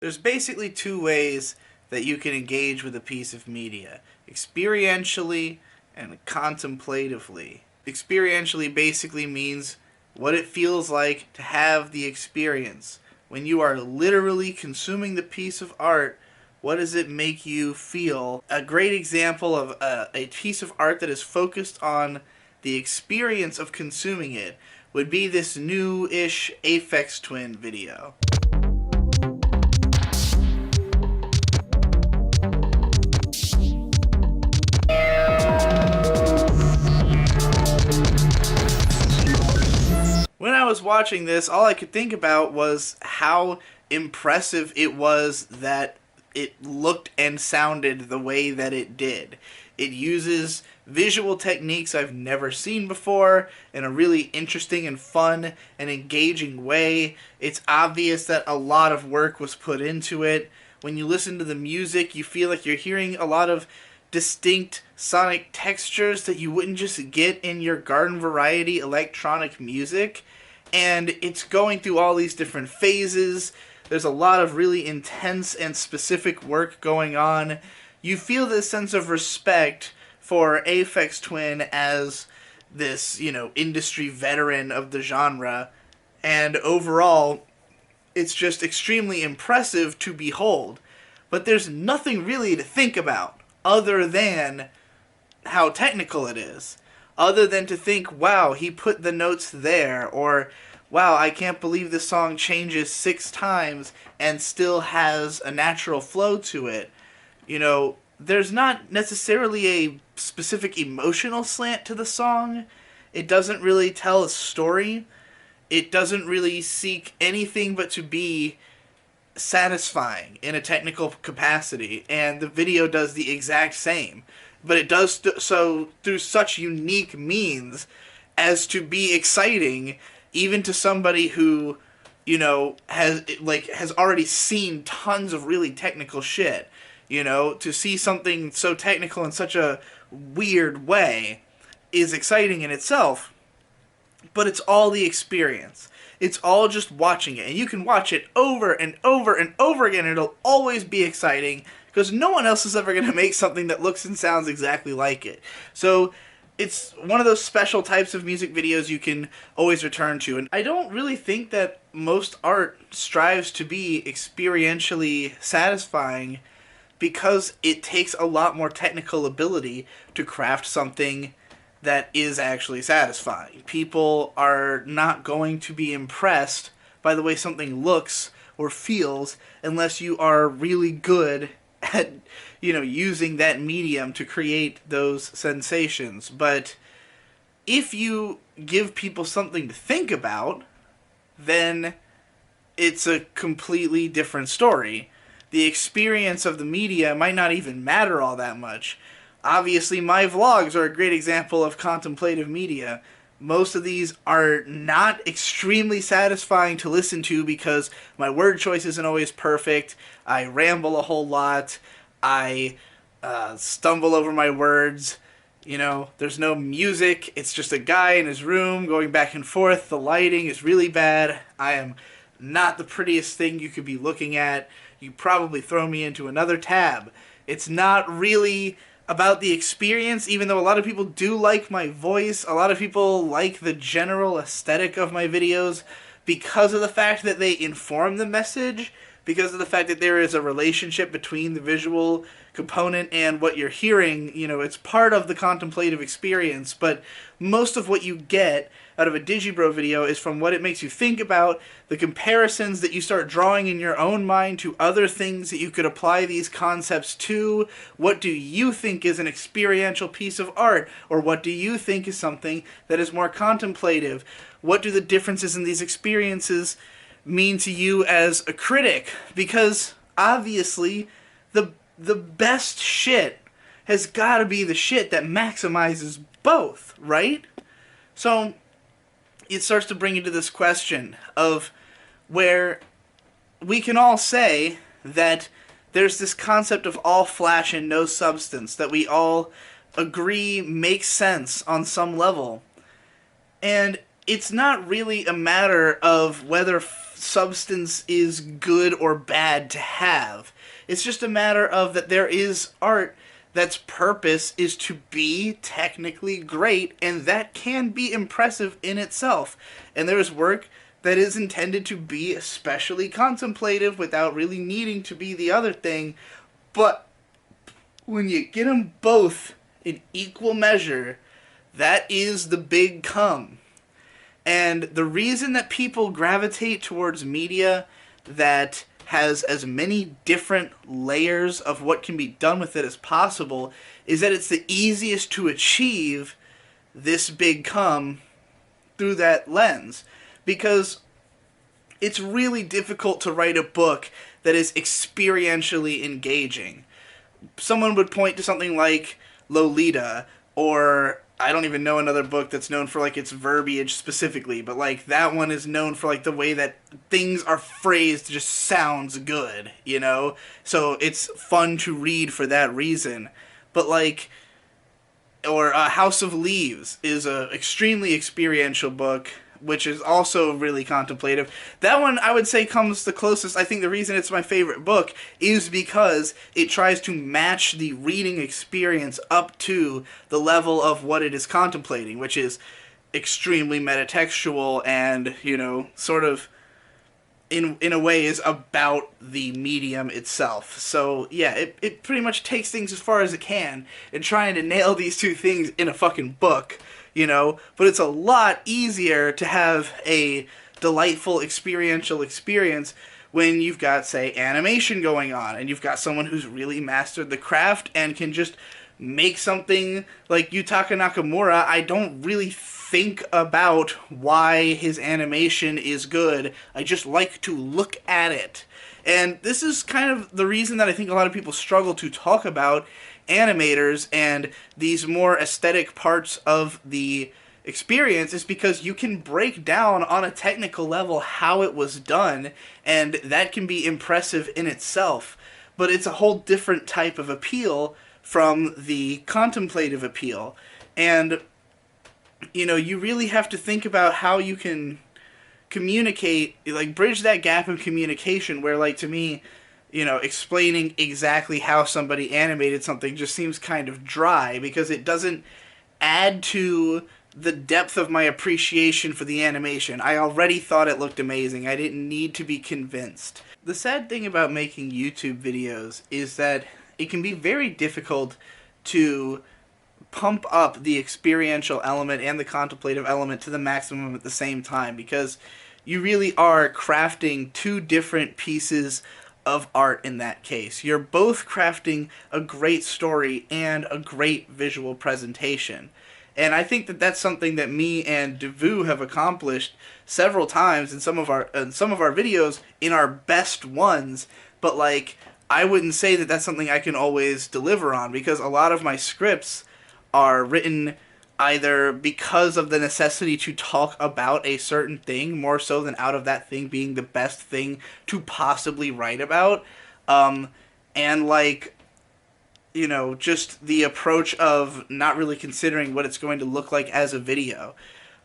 There's basically two ways that you can engage with a piece of media: experientially and contemplatively. Experientially basically means what it feels like to have the experience. When you are literally consuming the piece of art, what does it make you feel? A great example of a piece of art that is focused on the experience of consuming it would be this new-ish Aphex Twin video. When I was watching this, all I could think about was how impressive it was that it looked and sounded the way that it did. It uses visual techniques I've never seen before in a really interesting and fun and engaging way. It's obvious that a lot of work was put into it. When you listen to the music, you feel like you're hearing a lot of distinct sonic textures that you wouldn't just get in your garden variety electronic music. And it's going through all these different phases. There's a lot of really intense and specific work going on. You feel this sense of respect for Aphex Twin as this, industry veteran of the genre. And overall, it's just extremely impressive to behold. But there's nothing really to think about other than how technical it is. Other than to think, wow, he put the notes there, or wow, I can't believe this song changes 6 times and still has a natural flow to it. There's not necessarily a specific emotional slant to the song. It doesn't really tell a story. It doesn't really seek anything but to be satisfying in a technical capacity, and the video does the exact same. But it does so through such unique means as to be exciting even to somebody who, has already seen tons of really technical shit. To see something so technical in such a weird way is exciting in itself, but it's all the experience. It's all just watching it, and you can watch it over and over and over again, and it'll always be exciting, because no one else is ever going to make something that looks and sounds exactly like it. So it's one of those special types of music videos you can always return to. And I don't really think that most art strives to be experientially satisfying, because it takes a lot more technical ability to craft something that is actually satisfying. People are not going to be impressed by the way something looks or feels unless you are really good at, using that medium to create those sensations. But if you give people something to think about, then it's a completely different story. The experience of the media might not even matter all that much. Obviously, my vlogs are a great example of contemplative media. Most of these are not extremely satisfying to listen to because my word choice isn't always perfect. I ramble a whole lot. I stumble over my words. There's no music. It's just a guy in his room going back and forth. The lighting is really bad. I am not the prettiest thing you could be looking at. You probably throw me into another tab. It's not really about the experience, even though a lot of people do like my voice. A lot of people like the general aesthetic of my videos because of the fact that they inform the message, because of the fact that there is a relationship between the visual component and what you're hearing. It's part of the contemplative experience, but most of what you get out of a Digibro video is from what it makes you think about, the comparisons that you start drawing in your own mind to other things that you could apply these concepts to. What do you think is an experiential piece of art? Or what do you think is something that is more contemplative? What do the differences in these experiences mean to you as a critic? Because obviously the best shit has got to be the shit that maximizes both, right? So it starts to bring you to this question of where we can all say that there's this concept of all flash and no substance that we all agree makes sense on some level. And it's not really a matter of whether substance is good or bad to have. It's just a matter of that there is art that's purpose is to be technically great, and that can be impressive in itself. And there's work that is intended to be especially contemplative without really needing to be the other thing. But when you get them both in equal measure, that is the big come. And the reason that people gravitate towards media that has as many different layers of what can be done with it as possible is that it's the easiest to achieve this big come through that lens. Because it's really difficult to write a book that is experientially engaging. Someone would point to something like Lolita, or I don't even know another book that's known for like its verbiage specifically, but like that one is known for like the way that things are phrased just sounds good, you know? So it's fun to read for that reason. But like, or House of Leaves is a extremely experiential book, which is also really contemplative. That one, I would say, comes the closest. I think the reason it's my favorite book is because it tries to match the reading experience up to the level of what it is contemplating, which is extremely metatextual and, you know, sort of in a way is about the medium itself. So yeah, it pretty much takes things as far as it can in trying to nail these two things in a fucking book, you know, but it's a lot easier to have a delightful experiential experience when you've got, say, animation going on and you've got someone who's really mastered the craft and can just make something like Yutaka Nakamura. I don't really think about why his animation is good. I just like to look at it. And this is kind of the reason that I think a lot of people struggle to talk about animators and these more aesthetic parts of the experience, is because you can break down on a technical level how it was done, and that can be impressive in itself. But it's a whole different type of appeal from the contemplative appeal. And, you know, you really have to think about how you can communicate, like, bridge that gap in communication where, like, to me, you know, explaining exactly how somebody animated something just seems kind of dry because it doesn't add to the depth of my appreciation for the animation. I already thought it looked amazing. I didn't need to be convinced. The sad thing about making YouTube videos is that it can be very difficult to pump up the experiential element and the contemplative element to the maximum at the same time, because you really are crafting two different pieces of art in that case. You're both crafting a great story and a great visual presentation. And I think that that's something that me and Devu have accomplished several times in some of our videos, in our best ones. But like, I wouldn't say that that's something I can always deliver on, because a lot of my scripts are written either because of the necessity to talk about a certain thing more so than out of that thing being the best thing to possibly write about. And like, you know, just the approach of not really considering what it's going to look like as a video.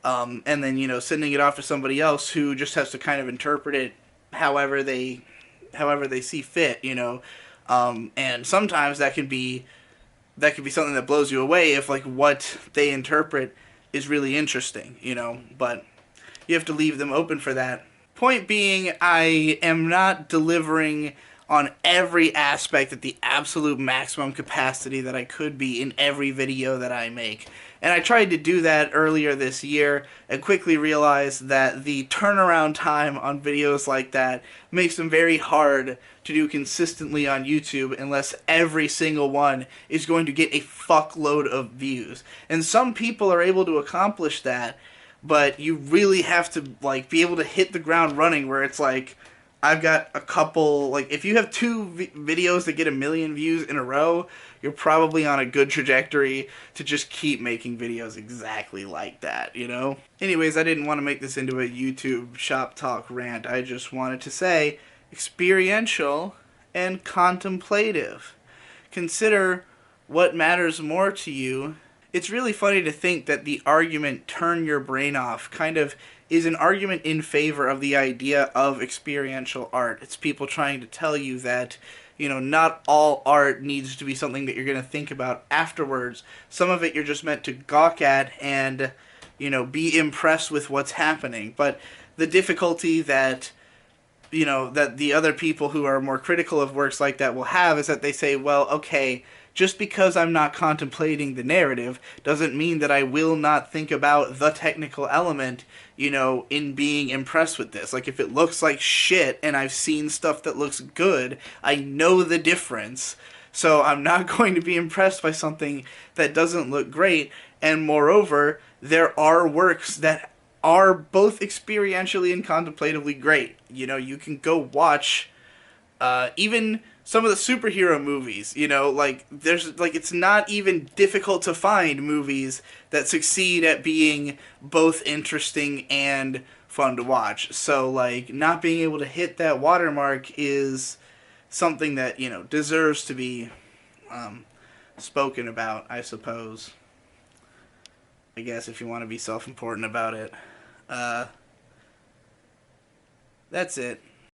And then, you know, sending it off to somebody else who just has to kind of interpret it however they see fit, you know. And sometimes that can be something that blows you away if, like, what they interpret is really interesting, you know. But you have to leave them open for that. Point being, I am not delivering on every aspect at the absolute maximum capacity that I could be in every video that I make. And I tried to do that earlier this year and quickly realized that the turnaround time on videos like that makes them very hard to do consistently on YouTube unless every single one is going to get a fuckload of views. And some people are able to accomplish that, but you really have to, like, be able to hit the ground running where it's like, I've got a couple, like, if you have two videos that get 1 million views in a row, you're probably on a good trajectory to just keep making videos exactly like that, you know? Anyways, I didn't want to make this into a YouTube shop talk rant. I just wanted to say experiential and contemplative. Consider what matters more to you it's really funny to think that the argument "turn your brain off" kind of is an argument in favor of the idea of experiential art. It's people trying to tell you that, not all art needs to be something that you're going to think about afterwards. Some of it you're just meant to gawk at and, be impressed with what's happening. But the difficulty that that the other people who are more critical of works like that will have is that they say, well, okay, just because I'm not contemplating the narrative doesn't mean that I will not think about the technical element, in being impressed with this. Like, if it looks like shit and I've seen stuff that looks good, I know the difference. So I'm not going to be impressed by something that doesn't look great. And moreover, there are works that are both experientially and contemplatively great. You can go watch even some of the superhero movies. It's not even difficult to find movies that succeed at being both interesting and fun to watch. So, not being able to hit that watermark is something that, deserves to be spoken about, I suppose. I guess, if you want to be self-important about it. That's it.